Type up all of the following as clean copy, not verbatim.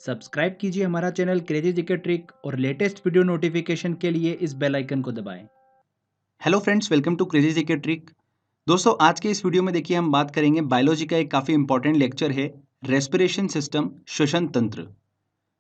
Subscribe कीजिए हमारा channel crazy GK trick और लेटेस्ट वीडियो नोटिफिकेशन के लिए इस बेल आइकन को दबाएं। Hello friends, welcome to crazy GK trick. दोस्तों, आज के इस वीडियो में देखिए हम बात करेंगे बायोलॉजी का एक काफ़ी इंपॉर्टेंट लेक्चर है, रेस्पिरेशन सिस्टम, श्वसन तंत्र।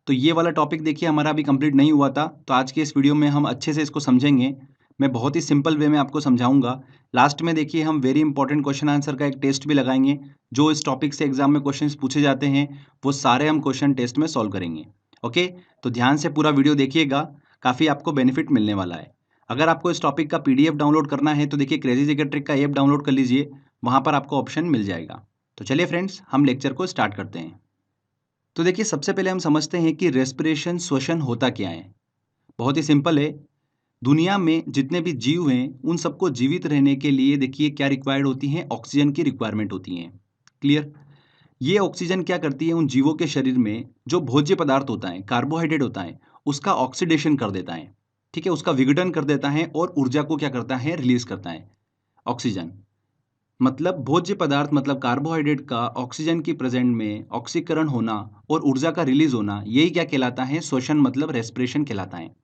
तो ये वाला टॉपिक देखिए हमारा अभी कंप्लीट नहीं हुआ था, तो आज के इस वीडियो में हम अच्छे से इसको समझेंगे। मैं बहुत ही सिंपल वे में आपको समझाऊंगा। लास्ट में देखिए हम वेरी इंपॉर्टेंट क्वेश्चन आंसर का एक टेस्ट भी लगाएंगे। जो इस टॉपिक से एग्जाम में क्वेश्चन पूछे जाते हैं वो सारे हम क्वेश्चन टेस्ट में सॉल्व करेंगे। ओके, तो ध्यान से पूरा वीडियो देखिएगा, काफ़ी आपको बेनिफिट मिलने वाला है। अगर आपको इस टॉपिक का पीडीएफ डाउनलोड करना है तो देखिए क्रेजी जीके ट्रिक का ऐप डाउनलोड कर लीजिए, वहाँ पर आपको ऑप्शन मिल जाएगा। तो चलिए फ्रेंड्स, हम लेक्चर को स्टार्ट करते हैं। तो देखिए सबसे पहले हम समझते हैं कि रेस्पिरेशन, श्वसन होता क्या है। बहुत ही सिंपल है। दुनिया में जितने भी जीव हैं उन सबको जीवित रहने के लिए देखिए क्या रिक्वायर्ड होती हैं, ऑक्सीजन की रिक्वायरमेंट होती है। क्लियर। ये ऑक्सीजन क्या करती है, उन जीवों के शरीर में जो भोज्य पदार्थ होता है, कार्बोहाइड्रेट होता है, उसका ऑक्सीडेशन कर देता है। ठीक है, उसका विघटन कर देता है और ऊर्जा को क्या करता है, रिलीज करता है। ऑक्सीजन मतलब भोज्य पदार्थ मतलब कार्बोहाइड्रेट का ऑक्सीजन की प्रेजेंट में ऑक्सीकरण होना और ऊर्जा का रिलीज होना, यही क्या कहलाता है, श्वसन मतलब रेस्पिरेशन कहलाता है।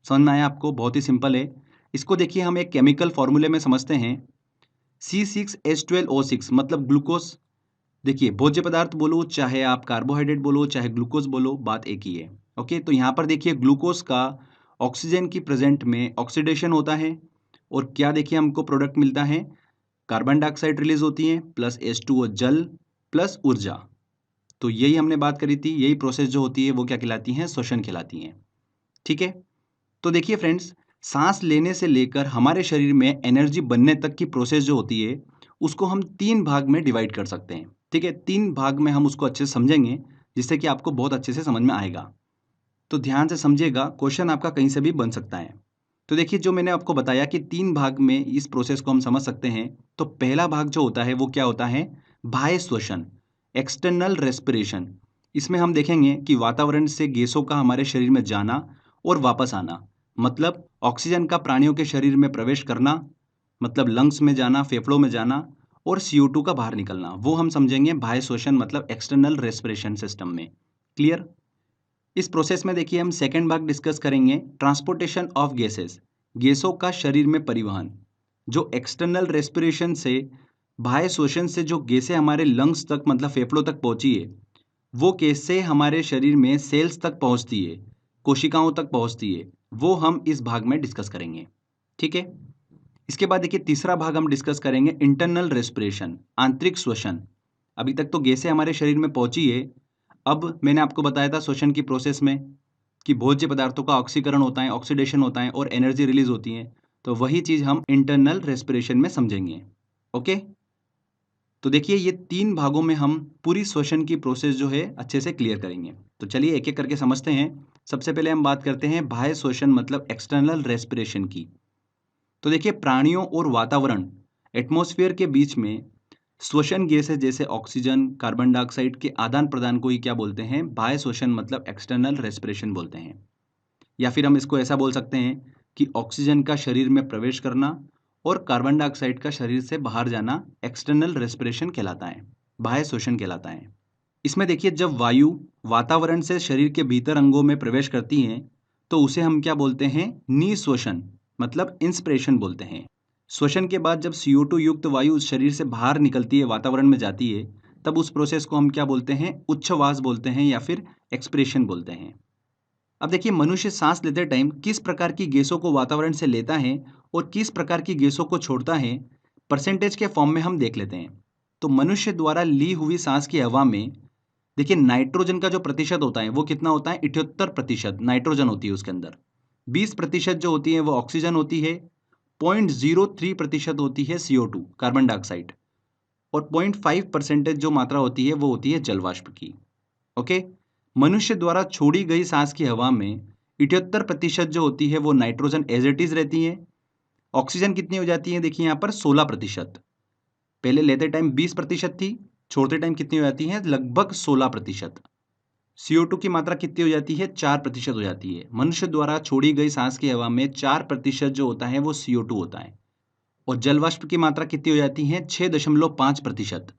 समझ में आया आपको? बहुत ही सिंपल है। इसको देखिए हम एक केमिकल फॉर्मूले में समझते हैं। C6H12O6 मतलब ग्लूकोज। देखिए भोज्य पदार्थ बोलो चाहे आप कार्बोहाइड्रेट बोलो चाहे ग्लूकोज बोलो, बात एक ही है। ओके, तो यहाँ पर देखिए ग्लूकोज का ऑक्सीजन की प्रेजेंट में ऑक्सीडेशन होता है और क्या देखिए हमको प्रोडक्ट मिलता है, कार्बन डाइऑक्साइड रिलीज होती है प्लस H2O जल प्लस ऊर्जा। तो यही हमने बात करी थी, यही प्रोसेस जो होती है वो क्या कहलाती है, श्वसन कहलाती है। ठीक है, तो देखिए फ्रेंड्स, सांस लेने से लेकर हमारे शरीर में एनर्जी बनने तक की प्रोसेस जो होती है उसको हम 3 भाग में डिवाइड कर सकते हैं। ठीक है, 3 भाग में हम उसको अच्छे से समझेंगे जिससे कि आपको बहुत अच्छे से समझ में आएगा। तो ध्यान से समझिएगा, क्वेश्चन आपका कहीं से भी बन सकता है। तो देखिए जो मैंने आपको बताया कि 3 भाग में इस प्रोसेस को हम समझ सकते हैं। तो पहला भाग जो होता है वो क्या होता है, बाह्य श्वसन, एक्सटर्नल रेस्पिरेशन। इसमें हम देखेंगे कि वातावरण से गैसों का हमारे शरीर में जाना और वापस आना, मतलब ऑक्सीजन का प्राणियों के शरीर में प्रवेश करना, मतलब लंग्स में जाना, फेफड़ों में जाना, और CO2 का बाहर निकलना, वो हम समझेंगे बाह्य श्वसन मतलब एक्सटर्नल रेस्पिरेशन सिस्टम में। क्लियर। इस प्रोसेस में देखिए हम सेकंड भाग डिस्कस करेंगे, ट्रांसपोर्टेशन ऑफ गैसेस, गैसों का शरीर में परिवहन। जो एक्सटर्नल रेस्पिरेशन से, बाह्य श्वसन से जो गैसें हमारे लंग्स तक मतलब फेफड़ों तक पहुंची है, वो कैसे हमारे शरीर में सेल्स तक पहुंचती है, कोशिकाओं तक पहुंचती है, वो हम इस भाग में डिस्कस करेंगे। ठीक है, इसके बाद देखिए तीसरा भाग हम डिस्कस करेंगे, इंटरनल रेस्पिरेशन, आंतरिक श्वसन। अभी तक तो गैसें हमारे शरीर में पहुंची है। अब मैंने आपको बताया था श्वसन की प्रोसेस में कि भोज्य पदार्थों का ऑक्सीकरण होता है, ऑक्सीडेशन होता है और एनर्जी रिलीज होती है। तो वही चीज हम इंटरनल रेस्पिरेशन में समझेंगे। ओके, तो देखिए ये 3 भागों में हम पूरी श्वसन की प्रोसेस जो है अच्छे से क्लियर करेंगे। तो चलिए एक एक करके समझते हैं। सबसे पहले हम बात करते हैं बाह्य श्वसन मतलब एक्सटर्नल रेस्पिरेशन की। तो देखिए प्राणियों और वातावरण, एटमॉस्फेयर के बीच में श्वसन गैसें जैसे ऑक्सीजन, कार्बन डाइऑक्साइड के आदान प्रदान को ही क्या बोलते हैं, बाह्य श्वसन मतलब एक्सटर्नल रेस्पिरेशन बोलते हैं। या फिर हम इसको ऐसा बोल सकते हैं कि ऑक्सीजन का शरीर में प्रवेश करना और कार्बन डाइऑक्साइड का शरीर से बाहर जाना एक्सटर्नल रेस्पिरेशन कहलाता है, बाह्य श्वसन कहलाता है। इसमें देखिए जब वायु वातावरण से शरीर के भीतर अंगों में प्रवेश करती हैं तो उसे हम क्या बोलते हैं, निःश्वसन मतलब इंस्पिरेशन बोलते हैं। श्वसन के बाद जब CO2 युक्त वायु उस शरीर से बाहर निकलती है, वातावरण में जाती है, तब उस प्रोसेस को हम क्या बोलते हैं, उच्छ्वास बोलते हैं या फिर एक्सप्रेशन बोलते हैं। अब देखिए मनुष्य सांस लेते टाइम किस प्रकार की गैसों को वातावरण से लेता है और किस प्रकार की गैसों को छोड़ता है, परसेंटेज के फॉर्म में हम देख लेते हैं। तो मनुष्य द्वारा ली हुई सांस की हवा में देखिए नाइट्रोजन का जो प्रतिशत होता है वो कितना होता है, 78% नाइट्रोजन होती है उसके अंदर। 20% जो होती है वो ऑक्सीजन होती है, 0.03% होती है CO2 कार्बन डाइऑक्साइड, और 0.5% जो मात्रा होती है वो होती है जल वाष्प की। ओके, मनुष्य द्वारा छोड़ी गई सांस की हवा में 78% जो होती है वो नाइट्रोजन एज इट इज रहती है। ऑक्सीजन कितनी हो जाती है, देखिए यहाँ पर 16%। पहले लेते टाइम 20% थी, छोड़ते टाइम कितनी हो जाती है, लगभग 16%। CO2 की मात्रा कितनी हो जाती है, 4% हो जाती है। मनुष्य द्वारा छोड़ी गई सांस की हवा में 4% जो होता है वो CO2 होता है। और जल वाष्प की मात्रा कितनी हो जाती है, 6.5%।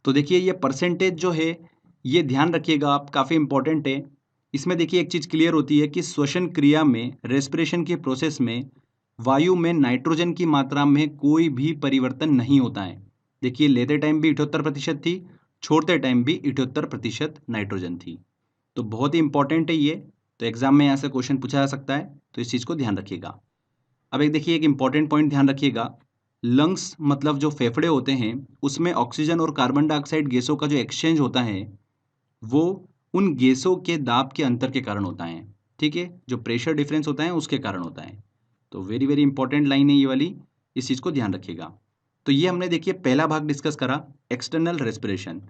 तो देखिए ये परसेंटेज जो है ये ध्यान रखिएगा आप, काफ़ी इंपॉर्टेंट है। इसमें देखिए एक चीज़ क्लियर होती है कि श्वसन क्रिया में, रेस्पिरेशन की प्रोसेस में वायु में नाइट्रोजन की मात्रा में कोई भी परिवर्तन नहीं होता है। देखिए लेते टाइम भी 78% थी, छोड़ते टाइम भी 78% नाइट्रोजन थी। तो बहुत ही इंपॉर्टेंट है ये, तो एग्जाम में यहाँ से क्वेश्चन पूछा जा सकता है, तो इस चीज़ को ध्यान रखिएगा। अब एक देखिए एक इंपॉर्टेंट पॉइंट ध्यान रखिएगा, लंग्स मतलब जो फेफड़े होते हैं उसमें ऑक्सीजन और कार्बन डाइऑक्साइड गैसों का जो एक्सचेंज होता है वो उन गैसों के दाब के अंतर के कारण होता है। ठीक है, जो प्रेशर डिफरेंस होता है उसके कारण होता है। तो वेरी वेरी इंपॉर्टेंट लाइन है ये वाली, इस चीज़ को ध्यान रखिएगा। तो ये हमने देखिए पहला भाग डिस्कस करा, एक्सटर्नल रेस्पिरेशन।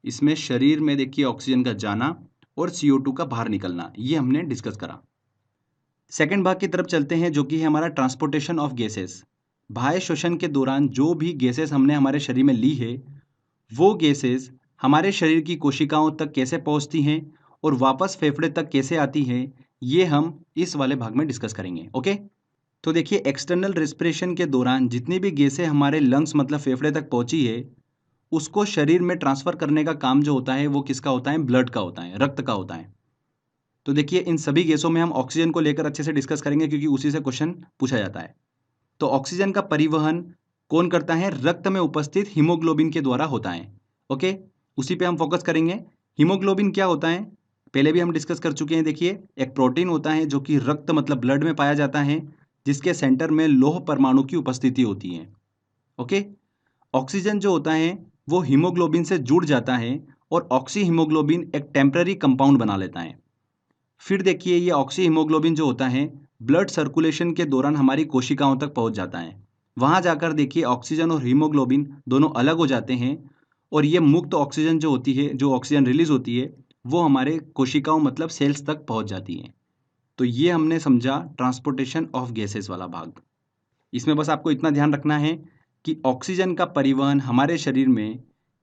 इसमें शरीर में देखिए ऑक्सीजन का जाना और CO2 का बाहर निकलना, ये हमने डिस्कस करा। सेकेंड भाग की तरफ चलते हैं, जो कि है हमारा ट्रांसपोर्टेशन ऑफ गैसेस। बाह्य श्वसन के दौरान जो भी गैसेस हमने हमारे शरीर में ली है, वो गैसेस हमारे शरीर की कोशिकाओं तक कैसे पहुंचती हैं और वापस फेफड़े तक कैसे आती हैं, ये हम इस वाले भाग में डिस्कस करेंगे। ओके, तो देखिए एक्सटर्नल रेस्पिरेशन के दौरान जितनी भी गैसें हमारे लंग्स मतलब फेफड़े तक पहुंची है, उसको शरीर में ट्रांसफर करने का काम जो होता है वो किसका होता है? ब्लड का होता है, रक्त का होता है। तो देखिए इन सभी गैसों में हम ऑक्सीजन को लेकर अच्छे से डिस्कस करेंगे, क्योंकि उसी से क्वेश्चन पूछा जाता है। तो ऑक्सीजन का परिवहन कौन करता है? रक्त में उपस्थित हीमोग्लोबिन के द्वारा होता है। ओके, उसी पे हम फोकस करेंगे। हीमोग्लोबिन क्या होता है, पहले भी हम डिस्कस कर चुके हैं। देखिए एक प्रोटीन होता है जो कि रक्त मतलब ब्लड में पाया जाता है, जिसके सेंटर में लौह परमाणु की उपस्थिति होती है। ओके, ऑक्सीजन जो होता है वो हीमोग्लोबिन से जुड़ जाता है और ऑक्सी हीमोग्लोबिन एक टेम्पररी कंपाउंड बना लेता है। फिर देखिए ये ऑक्सी हीमोग्लोबिन जो होता है ब्लड सर्कुलेशन के दौरान हमारी कोशिकाओं तक पहुंच जाता है। वहां जाकर देखिए ऑक्सीजन और हीमोग्लोबिन दोनों अलग हो जाते हैं, और ये मुक्त ऑक्सीजन जो होती है, जो ऑक्सीजन रिलीज होती है, वो हमारे कोशिकाओं मतलब सेल्स तक पहुंच जाती है। तो ये हमने समझा ट्रांसपोर्टेशन ऑफ गैसेस वाला भाग। इसमें बस आपको इतना ध्यान रखना है कि ऑक्सीजन का परिवहन हमारे शरीर में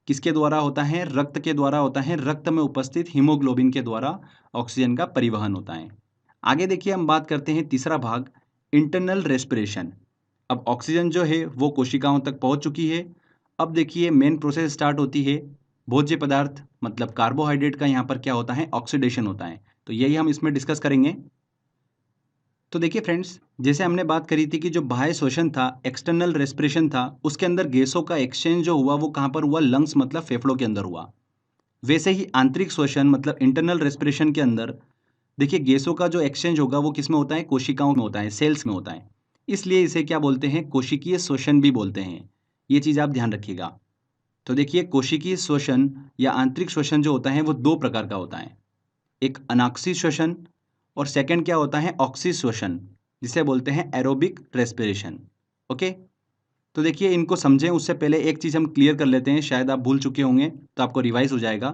किसके द्वारा होता है? रक्त के द्वारा होता है। रक्त में उपस्थित हीमोग्लोबिन के द्वारा ऑक्सीजन का परिवहन होता है। आगे देखिए हम बात करते हैं तीसरा भाग, इंटरनल रेस्पिरेशन। अब ऑक्सीजन जो है वो कोशिकाओं तक पहुंच चुकी है। अब देखिए मेन प्रोसेस स्टार्ट होती है, भोज्य पदार्थ मतलब कार्बोहाइड्रेट का यहाँ पर क्या होता है? ऑक्सीडेशन होता है। तो यही हम इसमें डिस्कस करेंगे। तो देखिए फ्रेंड्स, जैसे हमने बात करी थी कि जो बाह्य श्वसन था, एक्सटर्नल रेस्पिरेशन था, उसके अंदर गैसों का एक्सचेंज जो हुआ वो कहाँ पर हुआ? लंग्स मतलब फेफड़ों के अंदर हुआ। वैसे ही आंतरिक श्वसन मतलब इंटरनल रेस्पिरेशन के अंदर देखिए गैसों का जो एक्सचेंज होगा वो किस में होता है? कोशिकाओं में होता है, सेल्स में होता है। इसलिए इसे क्या बोलते हैं? कोशिकीय श्वसन भी बोलते हैं। ये चीज़ आप ध्यान रखिएगा। तो देखिए कोशिकीय श्वसन या आंतरिक श्वसन जो होता है वो दो प्रकार का होता है, एक अनाक्षी श्वसन और सेकंड क्या होता है? ऑक्सी श्वसन, जिसे बोलते हैं एरोबिक रेस्पिरेशन। ओके, तो देखिए इनको समझें उससे पहले एक चीज़ हम क्लियर कर लेते हैं, शायद आप भूल चुके होंगे तो आपको रिवाइज हो जाएगा।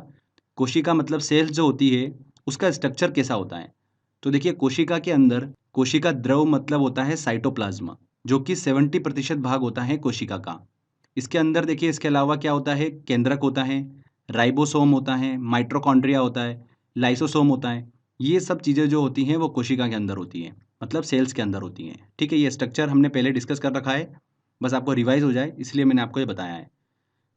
कोशिका मतलब सेल्स जो होती है उसका स्ट्रक्चर कैसा होता है? तो देखिए कोशिका के अंदर कोशिका द्रव मतलब होता है साइटोप्लाज्म, जो कि 70% भाग होता है कोशिका का। इसके अंदर देखिए इसके अलावा क्या होता है? केंद्रक होता है, राइबोसोम होता है, माइटोकॉन्ड्रिया होता है, लाइसोसोम होता है। ये सब चीज़ें जो होती हैं वो कोशिका के अंदर होती हैं, मतलब सेल्स के अंदर होती हैं। ठीक है, ये स्ट्रक्चर हमने पहले डिस्कस कर रखा है, बस आपको रिवाइज हो जाए इसलिए मैंने आपको ये बताया है।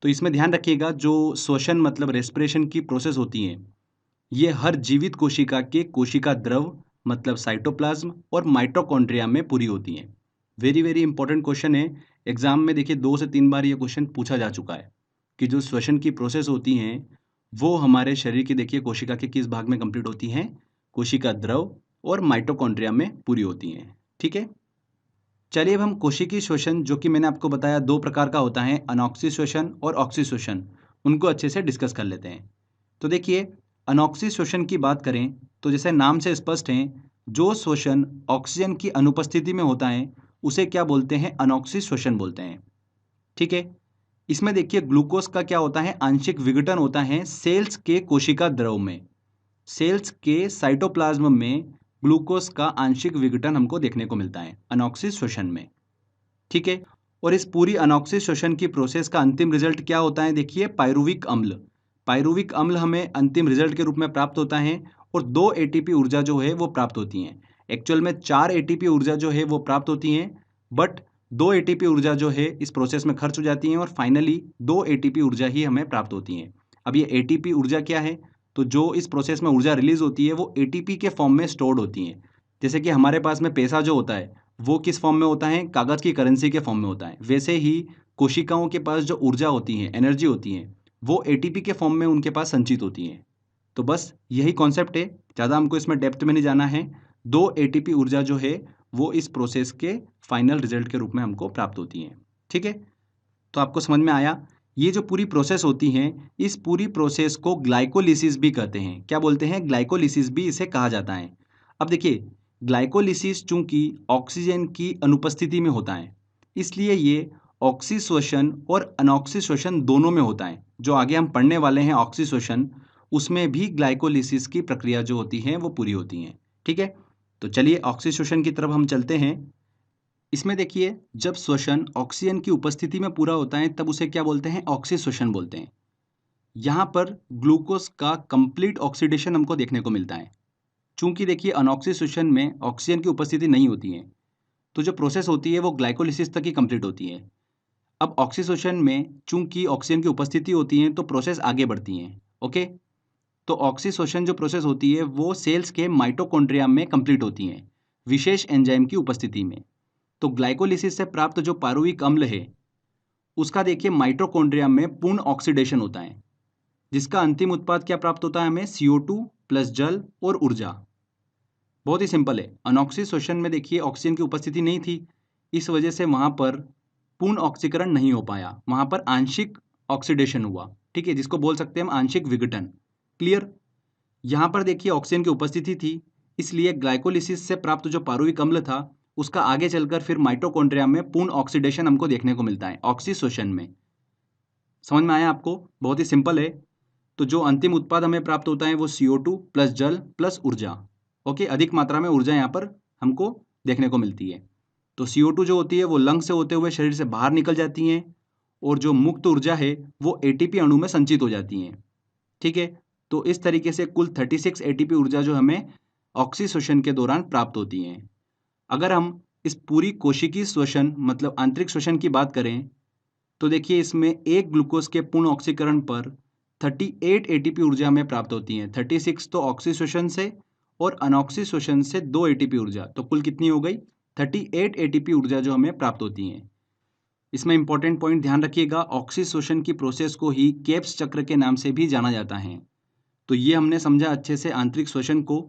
तो इसमें ध्यान रखिएगा जो श्वसन मतलब रेस्पिरेशन की प्रोसेस होती है, ये हर जीवित कोशिका के कोशिका द्रव मतलब साइटोप्लाज्म और माइटोकॉन्ड्रिया में पूरी होती हैं। वेरी वेरी इंपॉर्टेंट क्वेश्चन है, एग्जाम में देखिए 2 से 3 बार ये क्वेश्चन पूछा जा चुका है कि जो श्वसन की प्रोसेस होती हैं वो हमारे शरीर की देखिए कोशिका के किस भाग में कंप्लीट होती हैं? कोशिका द्रव और माइटोकॉन्ड्रिया में पूरी होती हैं। ठीक है, चलिए अब हम कोशिकीय श्वसन, जो कि मैंने आपको बताया 2 प्रकार का होता है, अनॉक्सी श्वसन और ऑक्सी श्वसन, उनको अच्छे से डिस्कस कर लेते हैं। तो देखिए अनॉक्सी श्वसन की बात करें तो जैसे नाम से स्पष्ट है, जो श्वसन ऑक्सीजन की अनुपस्थिति में होता है उसे क्या बोलते हैं? अनॉक्सी श्वसन बोलते हैं। ठीक है, इसमें देखिए ग्लूकोज का क्या होता है? आंशिक विघटन होता है सेल्स के कोशिका द्रव में। सेल्स के साइटोप्लाज्म में ग्लूकोज का आंशिक विघटन हमको देखने को मिलता है अनॉक्सी श्वसन में। ठीक है, और इस पूरी अनॉक्सी श्वसन की प्रोसेस का अंतिम रिजल्ट क्या होता है? देखिए पायरुविक अम्ल। पायरुविक अम्ल हमें अंतिम रिजल्ट के रूप में प्राप्त होता है और 2 एटीपी ऊर्जा जो है वो प्राप्त होती हैं। एक्चुअल में 4 एटीपी ऊर्जा जो है वो प्राप्त होती हैं, बट 2 एटीपी ऊर्जा जो है इस प्रोसेस में खर्च हो जाती हैं और फाइनली 2 एटीपी ऊर्जा ही हमें प्राप्त होती हैं। अब ये एटीपी ऊर्जा क्या है? तो जो इस प्रोसेस में ऊर्जा रिलीज होती है वो एटीपी के फॉर्म में स्टोर्ड होती है। जैसे कि हमारे पास में पैसा जो होता है वो किस फॉर्म में होता है? कागज की करेंसी के फॉर्म में होता है। वैसे ही कोशिकाओं के पास जो ऊर्जा होती है, एनर्जी होती है, वो एटीपी के फॉर्म में उनके पास संचित होती है। तो बस यही कॉन्सेप्ट है, ज़्यादा हमको इसमें डेप्थ में नहीं जाना है। 2 एटीपी ऊर्जा जो है वो इस प्रोसेस के फाइनल रिजल्ट के रूप में हमको प्राप्त होती हैं। ठीक है? तो आपको समझ में आया? ये जो पूरी प्रोसेस होती है, इस पूरी प्रोसेस को ग्लाइकोलिसिस भी कहते हैं। क्या बोलते हैं? ग्लाइकोलिसिस भी इसे कहा जाता है। अब देखिए, ग्लाइकोलिसिस चूंकि ऑक्सीजन की अनुपस्थिति में होता है, इसलिए ये ऑक्सीश्वसन और अनॉक्सीश्वसन दोनों में होता है। जो आगे हम पढ़ने वाले हैं ऑक्सीश्वसन, उसमें भी ग्लाइकोलिसिस की प्रक्रिया जो होती है वो पूरी होती है। ठीक है? तो चलिए ऑक्सीश्वसन की तरफ हम चलते हैं। इसमें देखिए, जब श्वसन ऑक्सीजन की उपस्थिति में पूरा होता है तब उसे क्या बोलते हैं? ऑक्सीश्वसन बोलते हैं। यहाँ पर ग्लूकोज का कंप्लीट ऑक्सीडेशन हमको देखने को मिलता है। चूंकि देखिए अनऑक्सीश्वसन में ऑक्सीजन की उपस्थिति नहीं होती है, तो जो प्रोसेस होती है वो ग्लाइकोलिसिस तक ही कंप्लीट होती है। अब ऑक्सीश्वसन में चूंकि ऑक्सीजन की उपस्थिति होती है तो प्रोसेस आगे बढ़ती है। ओके, तो ऑक्सीश्वसन जो प्रोसेस होती है वो सेल्स के माइटोकॉन्ड्रिया में कंप्लीट होती है, विशेष एंजाइम की उपस्थिति में। तो ग्लाइकोलिसिस से प्राप्त जो पारुविक अम्ल है उसका देखिए माइटोकॉन्ड्रिया में पूर्ण ऑक्सीडेशन होता है, जिसका अंतिम उत्पाद क्या प्राप्त होता है हमें? CO2 प्लस जल और ऊर्जा। बहुत ही सिंपल है। अनऑक्सीश्वसन में देखिए ऑक्सीजन की उपस्थिति नहीं थी, इस वजह से वहां पर पूर्ण ऑक्सीकरण नहीं हो पाया, वहां पर आंशिक ऑक्सीडेशन हुआ। ठीक है, जिसको बोल सकते हैं हम आंशिक विघटन। क्लियर? यहाँ पर देखिए ऑक्सीजन की उपस्थिति थी, इसलिए ग्लाइकोलिसिस से प्राप्त जो पारुविक अम्ल था उसका आगे चलकर फिर माइटोकॉन्ड्रिया में पूर्ण ऑक्सीडेशन हमको देखने को मिलता है ऑक्सीश्वसन में। समझ में आया आपको? बहुत ही सिंपल है। तो जो अंतिम उत्पाद हमें प्राप्त होता है वो CO2 प्लस जल प्लस ऊर्जा। ओके, अधिक मात्रा में ऊर्जा यहाँ पर हमको देखने को मिलती है। तो CO2 जो होती है वो लंग से होते हुए शरीर से बाहर निकल जाती है, और जो मुक्त ऊर्जा है वो एटीपी अणु में संचित हो जाती है। ठीक है, तो इस तरीके से कुल 36 एटीपी ऊर्जा जो हमें ऑक्सीश्वसन के दौरान प्राप्त होती है। अगर हम इस पूरी कोशिकीय श्वसन मतलब आंतरिक श्वसन की बात करें तो देखिए इसमें एक ग्लूकोज के पूर्ण ऑक्सीकरण पर 38 एटीपी ऊर्जा हमें प्राप्त होती है। 36 तो ऑक्सीश्वसन से और अनऑक्सीश्वसन से 2 एटीपी ऊर्जा, तो कुल कितनी हो गई? 38 एटीपी ऊर्जा जो हमें प्राप्त होती है। इसमें इंपॉर्टेंट पॉइंट ध्यान रखिएगा, ऑक्सीश्वसन की प्रोसेस को ही केप्स चक्र के नाम से भी जाना जाता है। तो ये हमने समझा अच्छे से आंतरिक श्वसन को।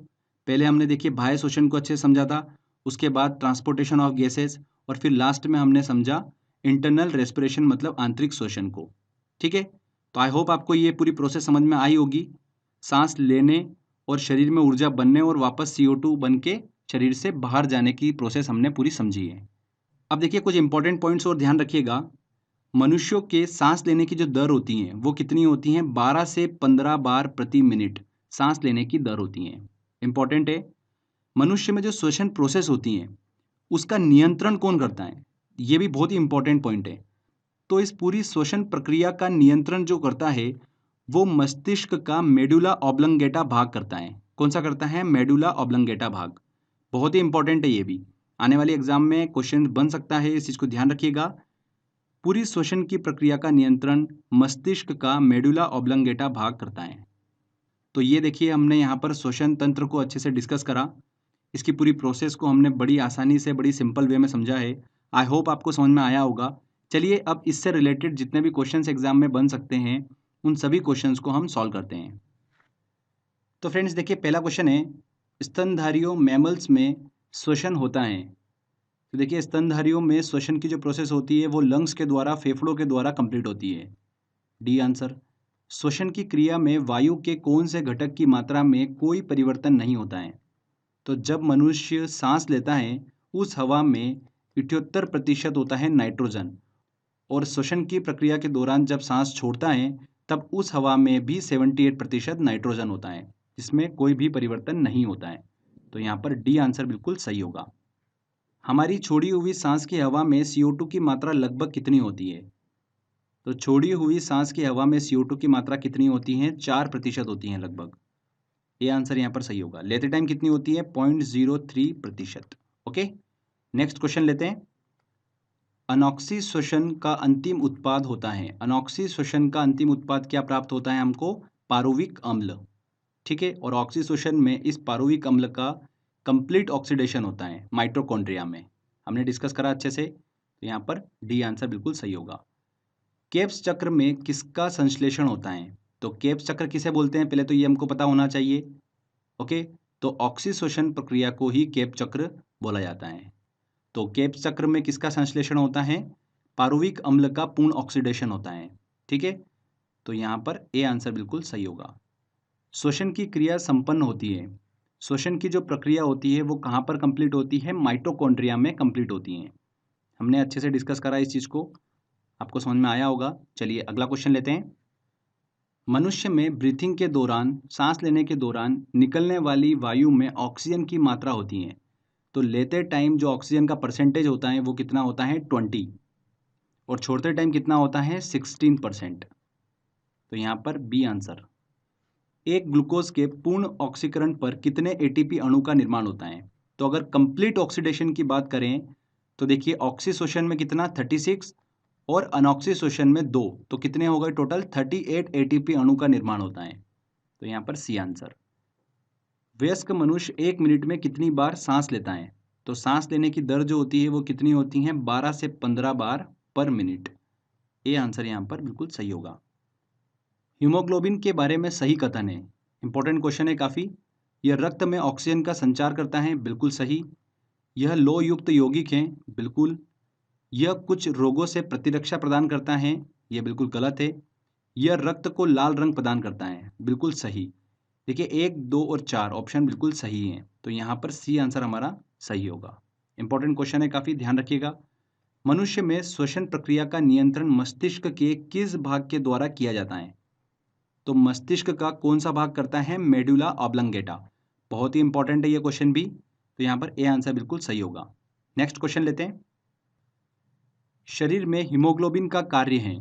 पहले हमने देखिए बाह्य श्वसन को अच्छे से समझा था, उसके बाद ट्रांसपोर्टेशन ऑफ गैसेस, और फिर लास्ट में हमने समझा इंटरनल रेस्पिरेशन मतलब आंतरिक श्वसन को। ठीक है, तो आई होप आपको ये पूरी प्रोसेस समझ में आई होगी। सांस लेने और शरीर में ऊर्जा बनने और वापस CO2 बन के शरीर से बाहर जाने की प्रोसेस हमने पूरी समझी है। अब देखिए कुछ इंपॉर्टेंट पॉइंट्स और ध्यान रखिएगा। मनुष्यों के सांस लेने की जो दर होती है वो कितनी होती है? 12 से 15 बार प्रति मिनट सांस लेने की दर होती है। इंपॉर्टेंट है। मनुष्य में जो श्वसन प्रोसेस होती है उसका नियंत्रण कौन करता है? ये भी बहुत ही इंपॉर्टेंट पॉइंट है। तो इस पूरी श्वसन प्रक्रिया का नियंत्रण जो करता है वो मस्तिष्क का मेडुला ऑब्लंगेटा भाग करता है। कौन सा करता है? मेडुला ऑब्लंगेटा भाग। बहुत ही इंपॉर्टेंट है, ये भी आने वाले एग्जाम में क्वेश्चन बन सकता है, इस चीज को ध्यान रखिएगा। पूरी श्वसन की प्रक्रिया का नियंत्रण मस्तिष्क का मेडुला ऑब्लंगेटा भाग करता है। तो ये देखिए हमने यहाँ पर श्वसन तंत्र को अच्छे से डिस्कस करा। इसकी पूरी प्रोसेस को हमने बड़ी आसानी से बड़ी सिंपल वे में समझा है। आई होप आपको समझ में आया होगा। चलिए अब इससे रिलेटेड जितने भी क्वेश्चंस एग्जाम में बन सकते हैं उन सभी क्वेश्चंस को हम सॉल्व करते हैं। तो फ्रेंड्स देखिए पहला क्वेश्चन है, स्तनधारियों मैमल्स में श्वसन होता है। तो देखिए स्तनधारियों में श्वसन की जो प्रोसेस होती है वो लंग्स के द्वारा, फेफड़ों के द्वारा कंप्लीट होती है। D answer. श्वसन की क्रिया में वायु के कौन से घटक की मात्रा में कोई परिवर्तन नहीं होता है? तो जब मनुष्य सांस लेता है उस हवा में 78% होता है नाइट्रोजन, और श्वसन की प्रक्रिया के दौरान जब सांस छोड़ता है तब उस हवा में भी 78% नाइट्रोजन होता है, जिसमें कोई भी परिवर्तन नहीं होता है। तो यहाँ पर डी आंसर बिल्कुल सही होगा। हमारी छोड़ी हुई सांस की हवा में CO2 की मात्रा लगभग कितनी होती है? तो छोड़ी हुई सांस की हवा में CO2 की मात्रा कितनी होती है? 4% होती है लगभग। ये आंसर यहाँ पर सही होगा। लेते टाइम कितनी होती है? 0.03%। ओके, नेक्स्ट क्वेश्चन लेते हैं। अनॉक्सी श्वसन का अंतिम उत्पाद होता है। अनॉक्सी श्वसन का अंतिम उत्पाद क्या प्राप्त होता है हमको? पारुविक अम्ल। ठीक है, और ऑक्सी श्वसन में इस पारुविक अम्ल का कंप्लीट ऑक्सीडेशन होता है माइटोकॉन्ड्रिया में। हमने डिस्कस करा अच्छे से, तो यहाँ पर डी आंसर बिल्कुल सही होगा। केप्स चक्र में किसका संश्लेषण होता है? तो केप्स चक्र किसे बोलते हैं, पहले तो ये हमको पता होना चाहिए। ओके, तो ऑक्सीश्वसन प्रक्रिया को ही केप चक्र बोला जाता है। तो केप्स चक्र में किसका संश्लेषण होता है? पारुविक अम्ल का पूर्ण ऑक्सीडेशन होता है। ठीक है, तो यहाँ पर ए आंसर बिल्कुल सही होगा। श्वसन की क्रिया संपन्न होती है। श्वसन की जो प्रक्रिया होती है वो कहाँ पर कंप्लीट होती है? माइटोकॉन्ड्रिया में कंप्लीट होती है। हमने अच्छे से डिस्कस करा इस चीज़ को, आपको समझ में आया होगा। चलिए अगला क्वेश्चन लेते हैं। मनुष्य में ब्रीथिंग के दौरान, सांस लेने के दौरान निकलने वाली वायु में ऑक्सीजन की मात्रा होती है। तो लेते टाइम जो ऑक्सीजन का परसेंटेज होता है वो कितना होता है? 20, और छोड़ते टाइम कितना होता है? 16%। तो यहाँ पर बी आंसर। एक ग्लूकोज के पूर्ण ऑक्सीकरण पर कितने एटीपी अणु का निर्माण होता है? तो अगर कंप्लीट ऑक्सीडेशन की बात करें तो देखिए ऑक्सीशोषण में कितना? 36, और अनऑक्सीशोषण में 2, तो कितने हो गए टोटल? 38 एटीपी अणु का निर्माण होता है। तो यहाँ पर सी आंसर। वयस्क मनुष्य 1 मिनट में कितनी बार सांस लेता है? तो सांस लेने की दर जो होती है वो कितनी होती है? 12 से 15 बार पर मिनट। ए आंसर यहाँ पर बिल्कुल सही होगा। हीमोग्लोबिन के बारे में सही कथन है। इंपॉर्टेंट क्वेश्चन है काफ़ी। यह रक्त में ऑक्सीजन का संचार करता है, बिल्कुल सही। यह लोह युक्त यौगिक है, बिल्कुल। यह कुछ रोगों से प्रतिरक्षा प्रदान करता है, यह बिल्कुल गलत है। यह रक्त को लाल रंग प्रदान करता है, बिल्कुल सही। देखिए 1, 2 और 4 ऑप्शन बिल्कुल सही हैं, तो यहाँ पर सी आंसर हमारा सही होगा। इंपॉर्टेंट क्वेश्चन है काफ़ी, ध्यान रखिएगा। मनुष्य में श्वसन प्रक्रिया का नियंत्रण मस्तिष्क के किस भाग के द्वारा किया जाता है? तो मस्तिष्क का कौन सा भाग करता है? Medulla oblongata. बहुत ही इंपॉर्टेंट है ये क्वेश्चन भी, तो यहाँ पर ए आंसर बिल्कुल सही होगा। नेक्स्ट क्वेश्चन लेते हैं। शरीर में हीमोग्लोबिन का कार्य है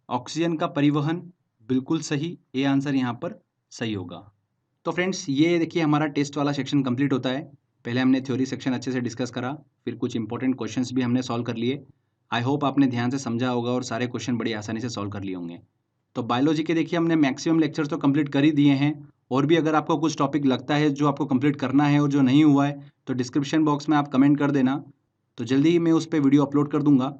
ऑक्सीजन का परिवहन, बिल्कुल सही। ए आंसर यहाँ पर सही होगा। तो फ्रेंड्स ये देखिए हमारा टेस्ट वाला सेक्शन कंप्लीट होता है। पहले हमने थ्योरी सेक्शन अच्छे से डिस्कस करा, फिर कुछ इंपॉर्टेंट क्वेश्चंस भी हमने सॉल्व कर लिए। आई होप आपने ध्यान से समझा होगा और सारे क्वेश्चन बड़ी आसानी से सॉल्व कर लिए होंगे। तो बायोलॉजी के देखिए हमने मैक्सिमम लेक्चर्स तो कंप्लीट कर ही दिए हैं, और भी अगर आपको कुछ टॉपिक लगता है जो आपको कंप्लीट करना है और जो नहीं हुआ है तो डिस्क्रिप्शन बॉक्स में आप कमेंट कर देना, तो जल्दी ही मैं उस पर वीडियो अपलोड कर दूंगा।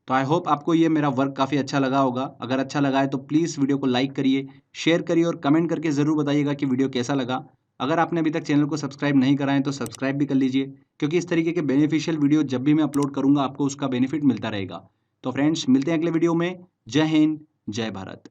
तो आई होप आपको ये मेरा वर्क काफ़ी अच्छा लगा होगा। अगर अच्छा लगा है तो प्लीज़ वीडियो को लाइक करिए, शेयर करिए और कमेंट करके ज़रूर बताइएगा कि वीडियो कैसा लगा। अगर आपने अभी तक चैनल को सब्सक्राइब नहीं करा है तो सब्सक्राइब भी कर लीजिए, क्योंकि इस तरीके के बेनिफिशियल वीडियो जब भी मैं अपलोड करूँगा आपको उसका बेनिफिट मिलता रहेगा। तो फ्रेंड्स मिलते हैं अगले वीडियो में। जय हिंद, जय भारत।